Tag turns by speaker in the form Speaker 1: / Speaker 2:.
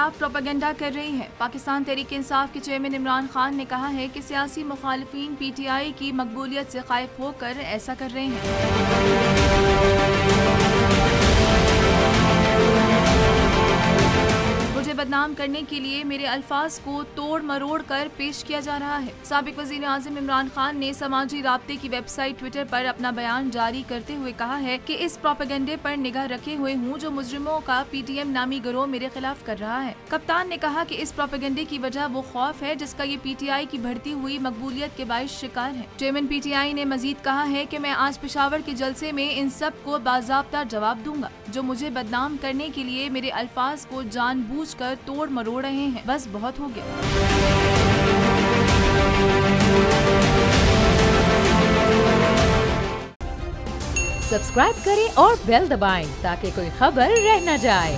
Speaker 1: खिलाफ प्रोपेगेंडा कर रही है। पाकिस्तान तहरीक इंसाफ के चेयरमैन इमरान खान ने कहा है कि सियासी मुखालिफिन PTI की मकबूलियत से खौफ होकर ऐसा कर रहे हैं। मुझे बदनाम करने के लिए मेरे अल्फाज को तोड़ मरोड़ कर पेश किया जा रहा है। साबिक वज़ीर आज़म इमरान खान ने समाजी राब्ते की वेबसाइट ट्विटर पर अपना बयान जारी करते हुए कहा है कि इस प्रोपेगेंडे पर निगाह रखे हुए हूँ जो मुजरिमों का PTM नामी गिरोह मेरे खिलाफ कर रहा है। कप्तान ने कहा कि इस प्रोपेगेंडे की वजह वो खौफ है जिसका ये PTI की बढ़ती हुई मकबूलियत के बाइस शिकार है। चेयरमैन PTI ने मजीद कहा है कि मैं आज पेशावर के जलसे में इन सब को बाज़ाब्ता जवाब दूंगा जो मुझे बदनाम करने के लिए मेरे अल्फाज को जानबूझकर तोड़ मरोड़ रहे हैं। बस बहुत हो गया।
Speaker 2: सब्सक्राइब करें और बेल दबाएं ताकि कोई खबर रह न जाए।